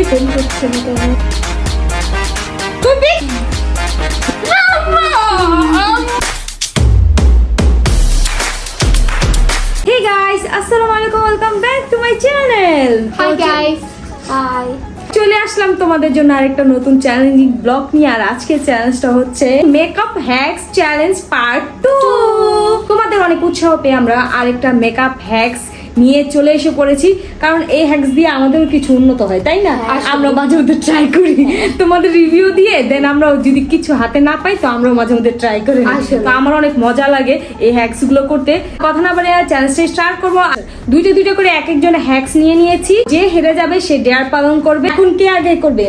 Phone করছে না কেন? Hey guys, assalamualaikum, welcome back to my channel. Hi guys. Hi. চলে আসলাম তোমাদের জন্য আরেকটা নতুন চ্যালেঞ্জিং ব্লগ নিয়ে। আর আজকে চ্যালেঞ্জটা হচ্ছে মেকআপ হ্যাক্স চ্যালেঞ্জ পার্ট 2। তোমাদের অনেক উৎসাহ পেয়ে আমরা আরেকটা মেকআপ হ্যাক্স নিয়ে চলে এসে পড়েছি, কারণ এই হ্যাক্স দিয়ে আমাদের কিছু উন্নত হয়, তাই না? আমরা মাঝে মধ্যে ট্রাই করি তোমাদের রিভিউ দিয়ে, দেন আমরা যদি কিছু হাতে না পাই তো আমরা মাঝে মধ্যে ট্রাই করি। তো আমার অনেক মজা লাগে এই হ্যাক্স গুলো করতে। কথা না বলে চ্যালেঞ্জটা স্টার্ট করবো। দুইটা করে এক একজন হ্যাক্স নিয়ে নিয়েছি। যে হেরে যাবে সে ডেয়ার পালন করবে। এখন কে আগে করবে?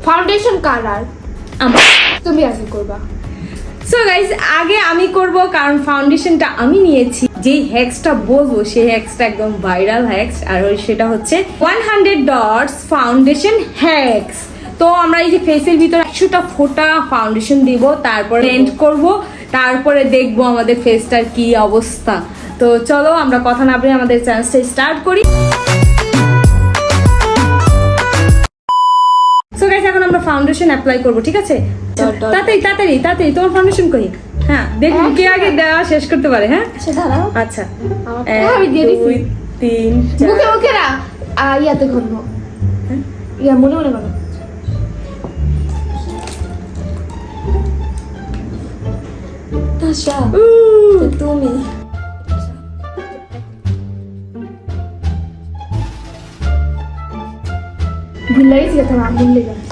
ফাউন্ডেশন কালার তুমি আগে করবা। সো গাইস, আগে আমি করব, কারণ ফাউন্ডেশনটা আমি নিয়েছি। যেই হ্যাক্সটা বলবো সেই হ্যাক্সটা একদম ভাইরাল হ্যাক্স, আর সেটা হচ্ছে 100 ডটস ফাউন্ডেশন হ্যাক্স। তো আমরা এই যে ফেসের ভিতরে 100টা ফোঁটা ফাউন্ডেশন দিব, তারপরে ব্লেন্ড করব, তারপরে দেখবো আমাদের ফেসটার কি অবস্থা। তো চলো আমরা কথা না বলে আমাদের চ্যালেঞ্জটা স্টার্ট করি। সো গাইস, এখন আমরা ফাউন্ডেশন অ্যাপ্লাই করব, ঠিক আছে? তাড়াতাড়ি তোমার ফাউন্ডেশন করি। হ্যাঁ, দেখুন কে আগে দেওয়া শেষ করতে পারে। হ্যাঁ আচ্ছা, আমি দিয়ে দিছি। 2 3 মুখে মুখে না, ইয়াতে করব। ইয়া মনে মনে করো। তাশা তুমি ভুলে গেছি, তোমার ভুলে গেছি।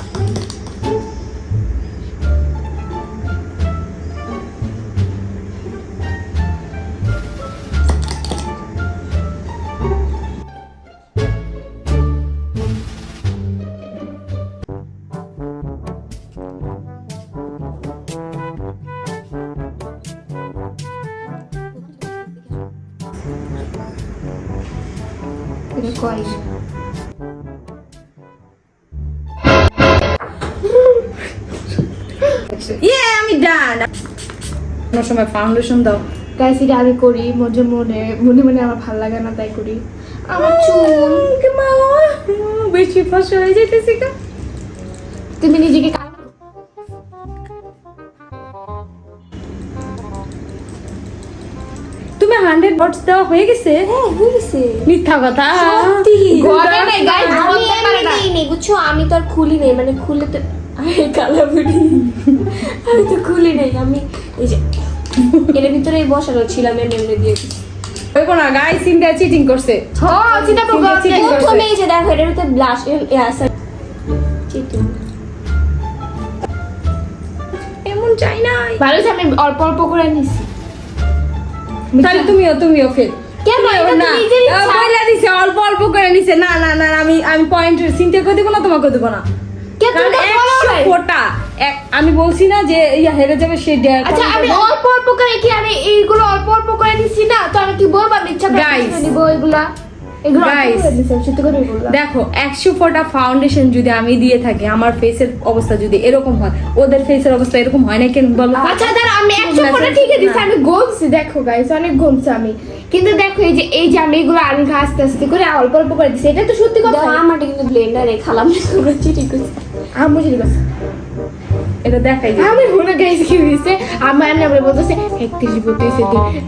আমি ডান। কোনো সময় ফাউন্ডেশন দাও গাইস, এটা আগে করি। মনে মনে আমার ভালো লাগে না, তাই করি। আমার চুল বেশি ফসা হয়ে যাইতেছে। তুমি নিজেকে তুমি 100 ডটস দেওয়া হয়ে গেছে? হ্যাঁ, হয়ে গেছে। মিথ্যা কথা। সত্যি ঘরে নাই গাইস, বলতে পারে না। নেই বুঝছো, আমি তো আর খুলি নাই, মানে খুলে তো আমি কালা বুড়ি। আমি তো খুলি নাই, আমি এই যে এর ভিতরেই বসানো ছিলাম, এমনি দিয়ে দেখো না গাইস, ইন্ডিয়া চিটিং করছে। হ্যাঁ, চিন্তা করো। প্রথমে এই যে দেখো, এর ভিতরে ব্লাশ চিটিং। এমন চাই না। ভালো আছে, আমি অল্প অল্প করে নিছি। তাহলে তুমিও ফেল। কেন? এটা তো নিজের ইচ্ছা। বইলা দিছে অল্প অল্প করে নিছে। না আমি পয়েন্ট চিন্তা করে দিব না, তোমাকে দেব না। কারণ 100 ফোঁটা আমি বলছি না যে হেরে যাবে সে ডেয়ার। আচ্ছা, আমি অল্প অল্প করে কি আমি এইগুলো অল্প অল্প করে নিছি না, তো আমি কি বলবো আমি ইচ্ছা করে নিব এগুলো গাইস। দেখো, 100 ফোঁটা ফাউন্ডেশন যদি আমি দিয়ে থাকি, আমার ফেসের অবস্থা যদি এরকম হয়, ওদের ফেসের অবস্থা এরকম হয় না কেন বলো? আচ্ছা দাঁড়া, আমি 100 ফোঁটা ঠিকই দিছি, আমি গমছি। দেখো গাইস, অনেক গমছি আমি, কিন্তু দেখো এই যে আমি এগুলো আগে আস্তে আস্তে করে অল্প অল্প করে দিছি। এটা তো সত্যি কথা। আমারটা কিন্তু ব্লেন্ডারে খালাম না, চিটি করছি। আমি চিটি করছি, এটা দেখাই দিই। আমি মনে গাইস কি হইছে, আমার নামে বলতেছে 31 বলতেছে।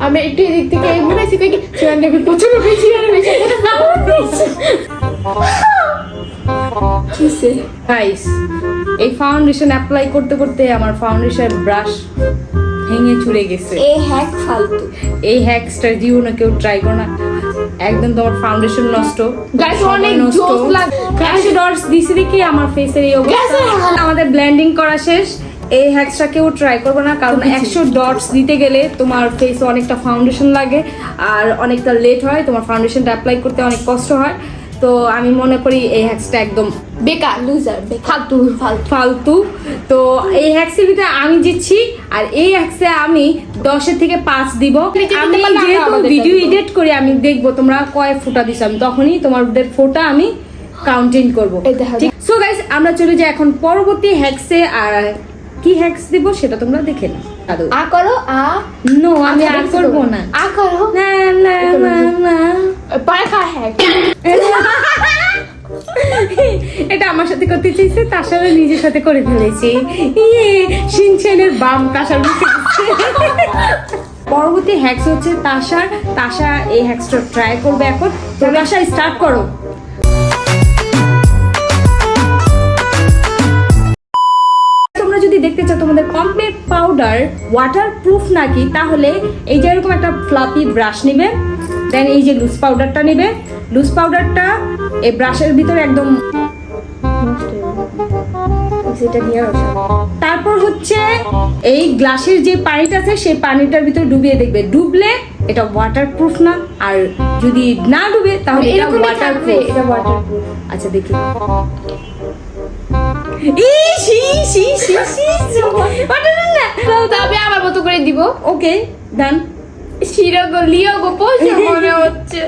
আমি একটু এদিক থেকে মনে হইছে কি 94 প্রচুর বেশি কিসে। গাইস, এই ফাউন্ডেশন অ্যাপ্লাই করতে করতে আমার ফাউন্ডেশন ব্রাশ ভেঙে চুরে গেছে। এই হ্যাক ফালতু। এই হ্যাকসটা জীবনে কেউ ট্রাই করো না, একদম তোমার ফাউন্ডেশন নষ্ট। গাইস, অনেক জোস লাগে। 100 ডটস দিছি দেখি আমার ফেসের এই অবস্থা। আমাদের ব্লেন্ডিং করা শেষ। এই হ্যাকসটা কেউ ট্রাই করবে না, কারণ 100 ডটস দিতে গেলে তোমার ফেসে অনেকটা ফাউন্ডেশন লাগে, আর অনেকটা লেট হয়, তোমার ফাউন্ডেশনটা অ্যাপ্লাই করতে অনেক কষ্ট হয়। তো আমি মনে করি এই হ্যাক্সটা একদম বেকার, লুজার, ফালতু। তো এই হ্যাক্সের ভিতরে আমি জিতছি, আর এই হ্যাক্সে আমি 10 থেকে 5 দিব। আমি যেহেতু ভিডিও এডিট করি, আমি দেখবো তোমরা কয় ফোঁটা দিছো, আমি তখনই তোমাদের ফোঁটা আমি কাউন্টিং করবো। সো গাইস, আমরা চলে যাই এখন পরবর্তী হ্যাক্সে। আর কি হ্যাক্স দিব সেটা তোমরা দেখে নাও। আ করো। নো, আমি আর করব না। করো। না পরে খা হ্যাক। এটা আমার সাথে করতে চাইছে, তাছাড়া নিজের সাথে করে ফেলেছি। ইয়ে শিনচেনের বাম তাসার মুখে দিচ্ছে। পরবর্তী হ্যাক্স হচ্ছে তাসা এই হ্যাক্সটা ট্রাই করবে এখন। তো তাসা স্টার্ট করো। তোমরা যদি দেখতে চাও তোমাদের কমপ্লিট পাউডার ওয়াটারপ্রুফ নাকি, তাহলে এই যে এরকম একটা ফ্লাপি ব্রাশ নিবে, দেন এই যে লুজ পাউডারটা নিবে। লুজ পাউডারটা এই ব্রাশের ভিতরে একদম তারপর হচ্ছে এই গ্লাসের যে পানিটা আছে সেই পানিটার ভিতরে ডুবিয়ে দেখবে, ডুবলে এটা ওয়াটারপ্রুফ না, আর যদি না ডুবে তাহলে এটা ওয়াটারপ্রুফ। এটা ওয়াটারপ্রুফ। আচ্ছা দেখি। তবে আমার মতো করে দিব। ওকে ডান। শিরো গো লিও গো পয়সা মনে হচ্ছে।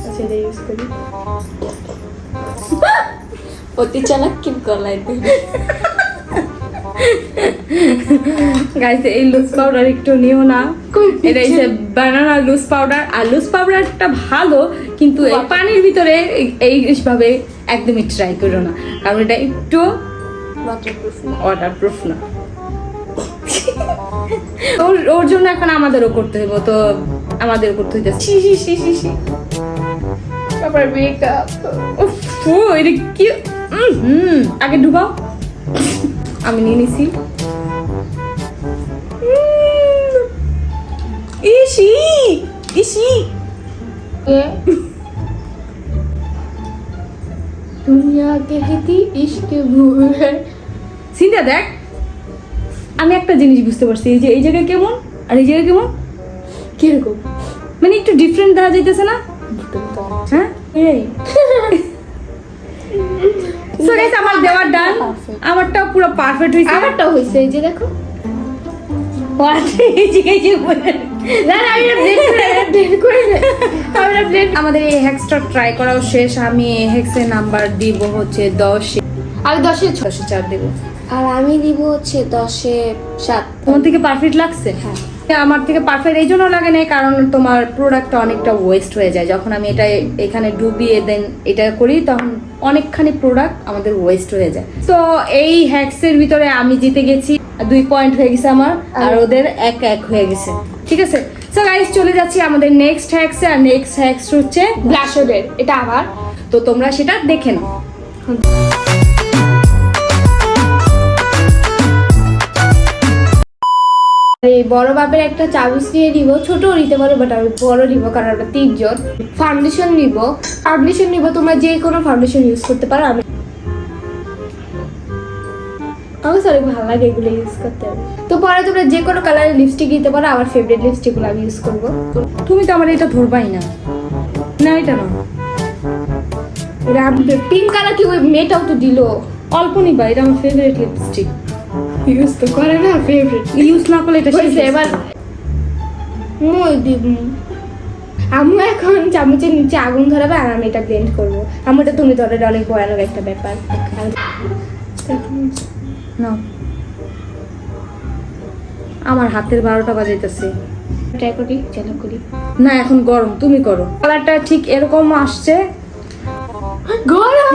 আচ্ছা এটা ইউজ করি। অতি চালাক কি গলায় দিই। গাইস এই লুজ পাউডার একটু নিও না, এটা হচ্ছে বানানা লুজ পাউডার। আর লুজ পাউডারটা ভালো, কিন্তু এই পানির ভিতরে এইভাবে একদমই ট্রাই করো না, কারণ এটা একটু ওয়াটারপ্রুফ না। ওর জন্য এখন আমাদেরও করতে হবে, তো আমাদেরও করতে হইতেছে। তারপর মেকআপ। ও এটা কি, আগে ডুবাও। আমি নিয়ে নিছি। ইসি ইসি দুনিয়া কে হেতি ইশকে ভুল। সিনথিয়া দেখ, আমি একটা জিনিস বুঝতে পারছি, এই যে এই জায়গায় কেমন আর এই জায়গায় কেমন, কিরকম মানে একটু ডিফারেন্ট দেখা যাইতেছে না? হ্যাঁ এই সো গাইস আমার দেওয়ার ডান, আমারটাও পুরো পারফেক্ট হইছে। আমারটাও হইছে, এই যে দেখো। আমাদের এই হ্যাক্সটা ট্রাই করাও শেষ। আমি এই হ্যাক্সের নাম্বার দিব হচ্ছে 10। আমি 10-এ 4 দেব। আর আমি দিব হচ্ছে 10-এ 7। তোমার থেকে পারফেক্ট লাগছে? হ্যাঁ। আমার থেকে পারফেক্ট এই জন্য লাগে না, কারণ তোমার প্রোডাক্টটা অনেকটা ওয়েস্ট হয়ে যায় যখন আমি এটা এখানে ডুবিয়ে দেন এটা করি, তখন অনেকখানি প্রোডাক্ট আমাদের ওয়েস্ট হয়ে যায়। তো এই হ্যাক্সের ভিতরে আমি জিতে গেছি, 2 পয়েন্ট হয়ে গেছে আমার, আর ওদের 1-1 হয়ে গেছে। ঠিক আছে, সো গাইস চলে যাচ্ছি আমাদের নেক্সট হ্যাক্সে। আর নেক্সট হ্যাক্স হচ্ছে ব্লাশারের, এটা আবার তো তোমরা সেটা দেখে নাও। এই বড় বাপের একটা চামচ নিয়ে নিব, ছোটও নিতে পারো বাট আমি বড় নিব কারণ আমরা 3 জন। ফাউন্ডেশন নিব, তোমরা যে কোনো ফাউন্ডেশন ইউজ করতে পারো। আমি আমার অনেক ভালো লাগে এগুলো ইউজ করতে। তো পরে তোমরা যে কোনো কালারের লিপস্টিক নিতে পারো, আমার ফেভারিট লিপস্টিকগুলো আমি ইউজ করবো। তুমি তো আমার এটা ধরবাই না, না এটা না, পিঙ্ক কালার কি ওই মেয়েটাও তো দিল। অল্প নিবা, এটা আমার ফেভারিট লিপস্টিক। ইউজ তো করে না, ফেভারিট ইউজ না করলে এটা হয়েছে। এবার মই দিব, আমি এখন চামচের নিচে আগুন ধরাবে আর আমি এটা ব্লেন্ড করবো। আমারটা তুমি ধরে অনেক ভয়ানক একটা ব্যাপার। না আমার হাতের 12টা বাজাইতেছে। ট্রাই করি, চালু করি। না এখন গরম, তুমি করো। কালারটা ঠিক এরকম আসছে, গরম।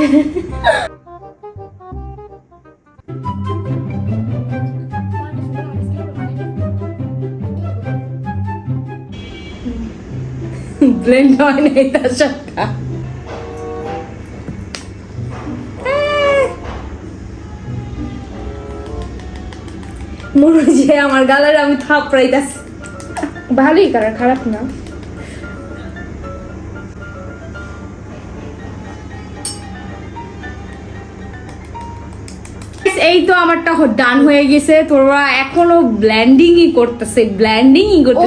ব্লেন্ড হয় নাই তার সাথে। মনে হচ্ছে আমার গালের আমি থাপড়াইতাছি। ভালোই কালার, খারাপ না। এই তো আমারটা ডান হয়ে গেছে। তোরা এখনো ব্লেন্ডিংই করতেছে।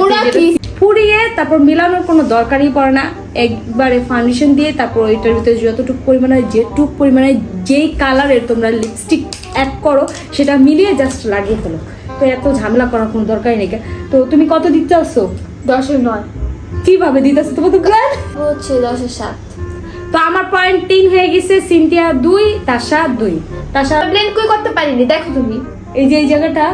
ওরা কি পুড়িয়ে তারপর মিলানোর কোনো দরকারই পড়ে না, একবারে ফাউন্ডেশন দিয়ে তারপর ওইটার ভিতরে যতটুকু পরিমাণে যেই কালারের তোমরা লিপস্টিক অ্যাড করো সেটা মিলিয়ে জাস্ট লাগিয়ে ফেলো। তো এত ঝামেলা করার কোনো দরকারই নেই। তো তুমি কত দিতে আসছো? 10-এ 9। কিভাবে দিতে আসছো? তোমার তো প্ল্যান হচ্ছে 10-এ 7। তো আমার পয়েন্ট 3 হয়ে গেছে। সিনথিয়া 2, তাসা 2। তাসা ব্লেন্ড কই করতে পারিনি, দেখো তুমি এই যে এই জায়গাটা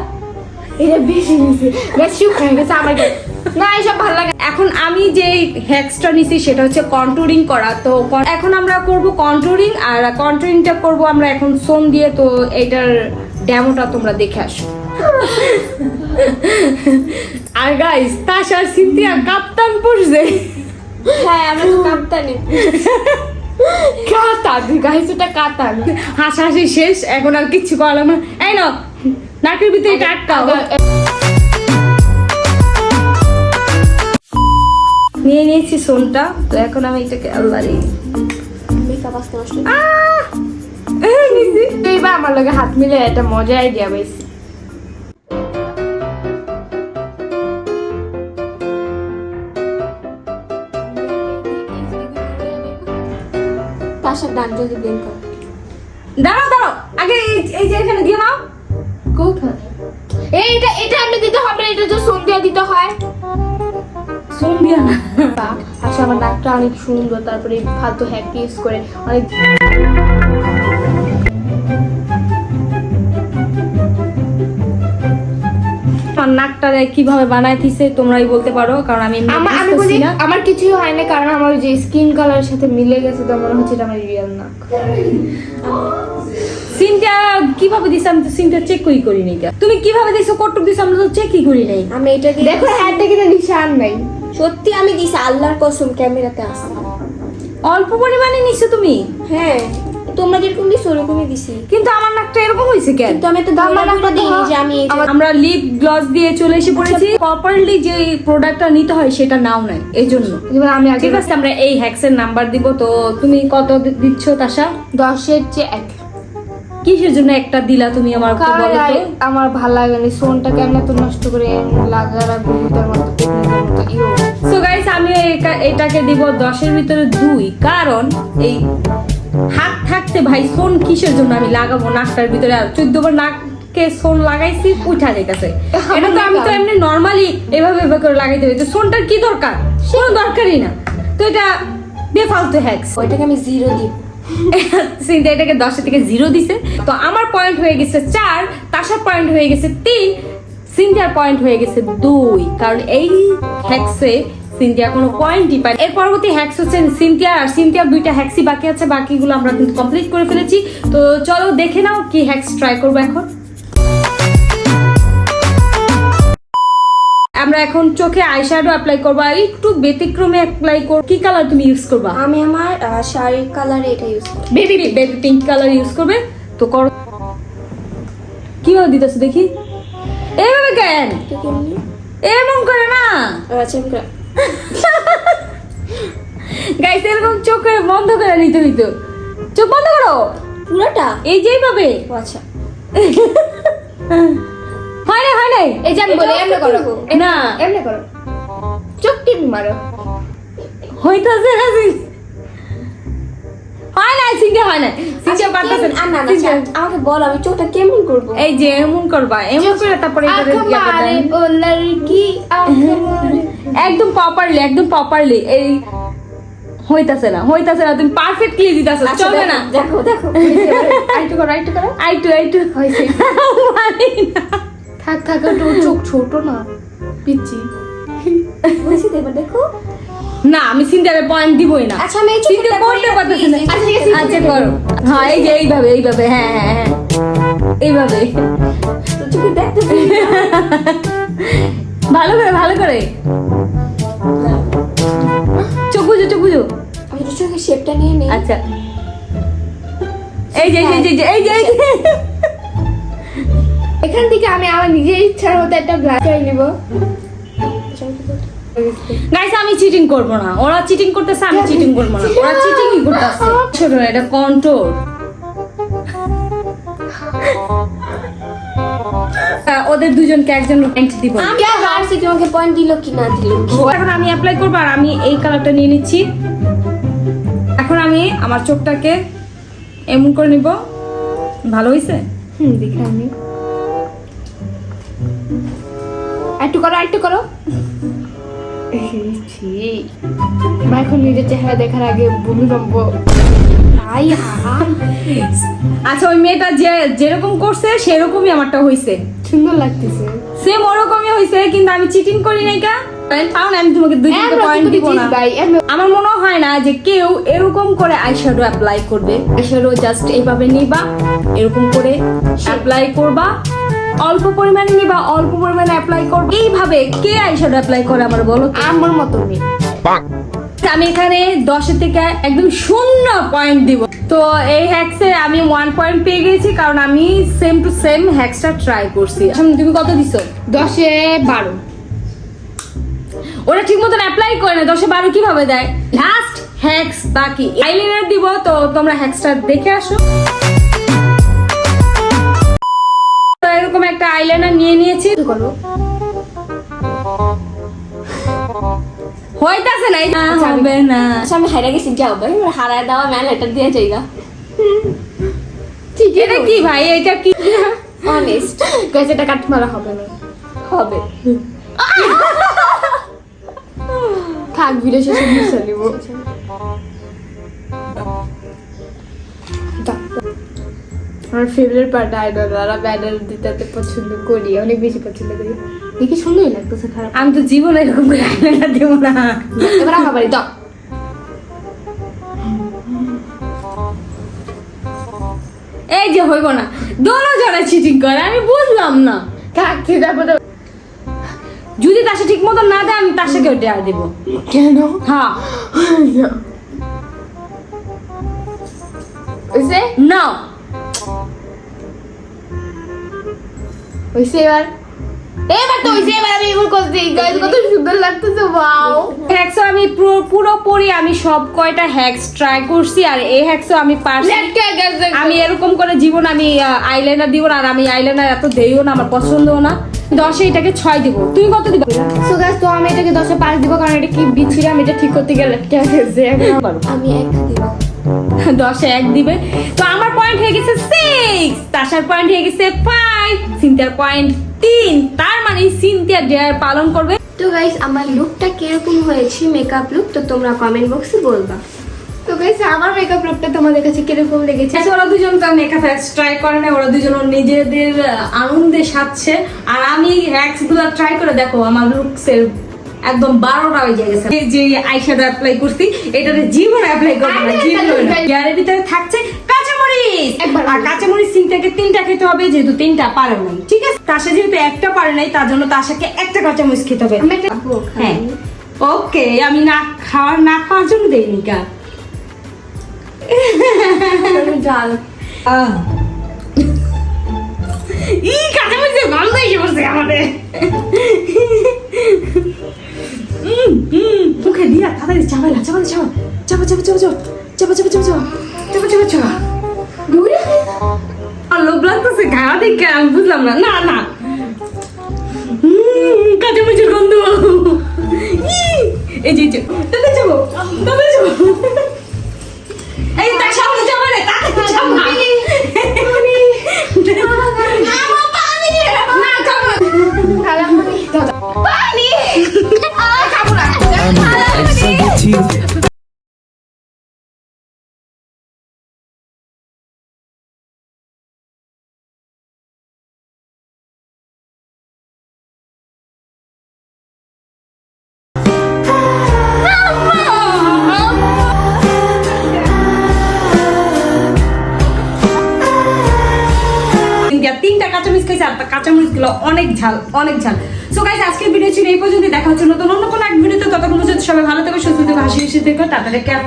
এটা বেশি নিছি বেশি হয়ে গেছে আমার কাছে। না এসব ভালো লাগে না। এখন আমি যে হ্যাক্সটা নিছি সেটা হচ্ছে কন্ট্রোলিং করা, তো এখন আমরা করব কন্ট্রোলিং, আর কন্ট্রোলিংটা করব আমরা এখন সোম দিয়ে। তো এটার ডেমোটা তোমরা দেখে আসো। আর গাইস তাশার সিনথিয়া কাপ্তান পড়ছে। হ্যাঁ আমরা তো কাপ্তানি কাতান গাইস, এটা কাতান। হাসাহাসি শেষ, এখন আর কিচ্ছু করালাম না। এই নাও নাকের ভিতরে এটা আটকাও। নিয়ে নিয়েছি সোনটা, তো এখন আমি এটাকে আল্লাহ রে মেকআপ আসতে নষ্ট নিছি। এইবার আমার লগে হাত মিলে একটা মজা আইডিয়া পাইছি। তাশার ডান যদি ব্লেন্ড কর। দাঁড়াও দাঁড়াও, আগে এই যে এখানে দিয়ে নাও। কোথায়? এটা এটা আমি দিতে হবে, এটা তো সন্ধ্যা দিতে হয়। সোম দিয়া না। আচ্ছা আমার নাকটা অনেক সুন্দর, তারপরে ফালতু হ্যাক ইউজ করে অনেক আমার নাকটারে কিভাবে বানাইতিছে তোমরাই বলতে পারো, কারণ আমি এমনি আমি বুঝতেছি বলি না। আমার কিছুই হয় না, কারণ আমার ওই যে স্কিন কালারের সাথে মিলে গেছে, তো মনে হচ্ছে এটা আমার রিয়েল নাক। সিনটা কিভাবে দিছে আমি তো সিনটা চেক করি নাই। তুমি কিভাবে দিছো, কটুক দিছো, আমরা তো চেকই করি নাই। আমি এটা দিয়ে দেখো হ্যাটটা কিন্তু নিশান নাই। সত্যি আমি দিছি, আল্লাহর কসম ক্যামেরাতে আছে। অল্প পরিমাণে নিছো তুমি, হ্যাঁ তোমরা যেরকম দিছো ওরকমই দিছি, কিন্তু আমার নাকটা এরকম হয়েছে কেন? কিন্তু আমি তো আমার ধারণা নাকটা দিইনি তো- যে আমি এই যে- আমরা লিপ গ্লস দিয়ে চলে এসে পড়েছি, প্রপারলি যে প্রোডাক্টটা নিতে হয় সেটা নাও নাই, এই জন্য। এবার আমি আগে ঠিক আছে, আমরা এই হ্যাক্সের নাম্বার দিব। তো তুমি কত দিচ্ছ তাশা? 10-এর চেয়ে 1। কিসের জন্য একটা দিলা তুমি আমার একটু কারণ বলো তো? আমার ভালো লাগেনি সোনটা কেমন তো নষ্ট করে লাগা রাখবো ভিতর মতো পেটনের মতো ইও। সো গাইস আমি এটাকে দিব 10-এর ভিতরে 2, কারণ এই হাত থাকতে ভাই সোন কিসের জন্য আমি লাগাবো নাকটার ভিতরে? আর 14 বার নাককে সোন লাগাইছি উঠা যাইতাছে। এটা তো আমি তো এমনি নরমালি এভাবে করে লাগাইতে হবে, তো সোনটার কি দরকার? কোনো দরকারই না, তো এটা বেফালতু হ্যাক্স। ওইটাকে আমি 0 দিব। সিনথিয়া এটাকে 10 থেকে 0 দিছে। তো আমার পয়েন্ট হয়ে গেছে 4, তাশার পয়েন্ট হয়ে গেছে 3, সিনথিয়ার পয়েন্ট হয়ে গেছে 2, কারণ এই হ্যাক্সে সিনথিয়া কোনো পয়েন্টই পায়। এর পরবর্তী হ্যাক্স হচ্ছে সিনথিয়া, আর সিনথিয়ার 2টা হ্যাক্সই বাকি আছে, বাকিগুলো আমরা কিন্তু কমপ্লিট করে ফেলেছি। তো চলো দেখে নাও কি হ্যাক্স ট্রাই করবো এখন। আমরা এখন চোখে আইশ্যাডো অ্যাপ্লাই করবো, আর একটু ব্যতিক্রমে অ্যাপ্লাই করব। কি কালার তুমি ইউজ করবা? আমি আমার শাড়ির কালারে এটা ইউজ করি। বেবি পিঙ্ক কালার ইউজ করবে। তো করো, কিভাবে দিতেছো দেখি। এইভাবে কেন? এটা কেমনি? এমন করে না আচ্ছা আমি গাইস, এরকম চোখ বন্ধ করে নিতে হইতো। চোখ বন্ধ করো, পুরোটা? এই যে এইভাবে। ও আচ্ছা হয় নাই এই যে আমি বলি এটা এমনি করো, না, এমনি করো, চোখ টিপি মারো। হইতাছে না হয় নাই, সিঙ্গে হয় নাই, সিঙ্গে পারতেছে না না না, আমাকে বল আমি চোখটা কেমন করবো? এই যে এমন করবা, এমন করে তারপরে এটাকে আঁখ ইয়া করবা। মারে ও লড়কি আঁখ মারে। একদম প্রপারলি এই হইতাছে না, তুমি পারফেক্টলি দিতাছো, আচ্ছা, চলবে না। দেখো দেখো আইটু করো আইটু করো। আইটু হয়েছে। মানে না। থাক থাক একটু চোখ ছোট না পিচ্ছি। বলছি তো, এবার দেখো। না, আমি সিনথিয়ারে পয়েন্ট দিবই না। আচ্ছা আমি এই সিনথিয়া চোখটা করতে পারতেছে না। আচ্ছা ঠিক আছে, আচ্ছা করো। হ্যাঁ এই যে এইভাবে, হ্যাঁ এইভাবে তো চোখে দেখতেছি ভালো করে চোখ বুঝো। আমি তো চোখের শেপটা নিয়ে নেই। আচ্ছা এই যে এখান থেকে আমি আমার নিজের ইচ্ছার মতো একটা গ্লাস চাই নিব। গাইস আমি চিটিং করব না, ওরা চিটিং করতেছে, আমি চিটিং করব না, ওরা চিটিংই করতেছে। ছোট এটা কন্ট্রোল। ওদের দুজনকে একজন পয়েন্ট দিব। আমি আর ভাবছি তোমাকে পয়েন্ট দিল কি না দিল। এখন আমি অ্যাপ্লাই করবো, আর আমি এই কালারটা নিয়ে নিচ্ছি। এখন আমি আমার চোখটাকে এমন করে নিব। ভালো হয়েছে? দেখে আমি একটু করো। এখন নিজের চেহারা দেখার আগে ভূমিকম্প। আচ্ছা ওই মেয়েটা যেরকম করছে সেরকমই আমারটা হয়েছে। সুন্দর লাগতেছে। সেম ওরকমই হয়েছে, কিন্তু আমি চিটিং করি নাই কা পাও না, আমি তোমাকে 2 পয়েন্ট দিব না। আমার মনে হয় না যে কেউ এরকম করে আইশ্যাডো অ্যাপ্লাই করবে। আইশ্যাডো জাস্ট এইভাবে নিবা, এরকম করে অ্যাপ্লাই করবা, অল্প পরিমাণে নিবা, অল্প পরিমাণে অ্যাপ্লাই করবে। এইভাবে কে আইশ্যাডো অ্যাপ্লাই করে আমার বলো তো? আমার মতো নেই। আমি এখানে 10 থেকে একদম 0 পয়েন্ট দিব। তো এই হ্যাক্সে আমি 1 পয়েন্ট পেয়ে গেছি, কারণ আমি সেম টু সেম হ্যাক্সটা ট্রাই করছি। এখন তুমি কত দিছো? 10-এ 12। ওরা ঠিক মতন অ্যাপ্লাই করে না, 10-এ 12 কিভাবে দেয়? লাস্ট হ্যাক্স বাকি, আইলাইনার দিব। তো তোমরা হ্যাক্সটা দেখে আসো। তো এরকম একটা আইলাইনার নিয়ে নিয়েছি। করো হইতাছে না, হবে না। আচ্ছা আমি হারা গেছি, যাও ভাই আমার হারায় দেওয়া ম্যান লেটার দিয়ে যাইগা। ঠিক এটা কি ভাই, এটা কি? অনেস্ট গাইস, এটা কাট মারা হবে না। হবে। থাক, ভিডিও শেষে মুছে নিব। আমার ফেভারিট পার্ট আইডল, আর ব্যাডাল দিতে পছন্দ করি, অনেক বেশি পছন্দ করি। দেখি সুন্দরই লাগতেছে, খারাপ। আমি তো জীবনে এরকম করে আইলাইনার দেব না। এবার আমার বাড়ি দাও। এই যে হইব না, দোনো জনে চিটিং করে, আমি বুঝলাম না। থাক, খেতে পারো। যদি তাসে ঠিক মতো না দেয়, আমি তাসাকেও ডেয়ার দেবো। কেন? হ্যাঁ, হইছে না হইছে এবার তো হইছে। এবার আমি এবার করছি। গাইস, কত সুন্দর লাগতেছে, ওয়াও। হ্যাক্স আমি পুরোপুরি আমি সব কয়টা হ্যাক্স ট্রাই করছি, আর এই হ্যাক্সও আমি পারছি। আমি এরকম করে জীবন আমি আইলাইনার দিব না, আর আমি আইলাইনার এত দেইও না, আমার পছন্দও না। 10-এ এটাকে 6 দিব। তুমি কত দিবা? সো গাইস, তো আমি এটাকে 10-এ 5 দিব, কারণ এটা কি বিচ্ছিরি, আমি এটা ঠিক করতে গেলে ঠিক আছে। আমি 1 দিব। 10-এ 1 দিবে। তো আমার পয়েন্ট হয়ে গেছে 6, তাসার পয়েন্ট হয়ে গেছে 5, সিনথিয়ার পয়েন্ট 3। তার মানে সিনথিয়া ডেয়ার পালন করবে। তো গাইস আমার লুকটা কিরকম হয়েছে, মেকআপ লুক, তো তোমরা কমেন্ট বক্সে বলবা। তো গাইস, আমার মেকআপ লুকটা তোমাদের কাছে কিরকম লেগেছে? আচ্ছা, ওরা দুজন তো মেকআপ হ্যাক্স ট্রাই করে না, ওরা দুজন নিজেদের আনন্দে সাজছে, আর আমি হ্যাক্স গুলো ট্রাই করে দেখো আমার লুকসের একদম 12টা হয়ে গেছে। এই যে আইশ্যাডো অ্যাপ্লাই করছি, এটাতে জীবন অ্যাপ্লাই করবে না, জীবন ইয়ারের ভিতরে থাকছে কাঁচামরিচ। আর কাঁচামরিচ সিন থেকে 3টা খেতে হবে, যেহেতু 3টা পারে নাই, ঠিক আছে? তাসা যেহেতু 1টা পারে নাই, তার জন্য তাসাকে 1টা কাঁচামরিচ খেতে হবে। আমি একটা হ্যাঁ, ওকে, আমি না খাওয়ার জন্য দেইনি কা। ডাল কাঁচামরিচের গন্ধ এসে পড়ছে আমাদের। মুখে দিয়া তাড়াতাড়ি চাপাইলা, চাপা চাপা চাপা চাপা চাপা চাপা চাপা চাপা চাপা চাপা চাপা। আর লোভ লাগতেছে খাওয়া দেখে, আমি বুঝলাম না। না না, কাঁচামরিচের গন্ধ। এই যে তাতে যাবো, তাতে যাবো। এই তার সামনে যাবো রে, তাতে যাবো। তিনটা কাঁচামরিচ খাইছে, আর কাঁচামরিচ গুলো অনেক ঝাল, অনেক ঝাল। সো গাইস, আজকের ভিডিও ছিল এই পর্যন্ত। দেখা হচ্ছে নতুন অন্য কোনো এক ভিডিওতে। ততক্ষণ পর্যন্ত সবাই ভালো থেকো, সুস্থ থেকো, হাসি খুশি থেকো। তাড়াতাড়ি ক্যাপ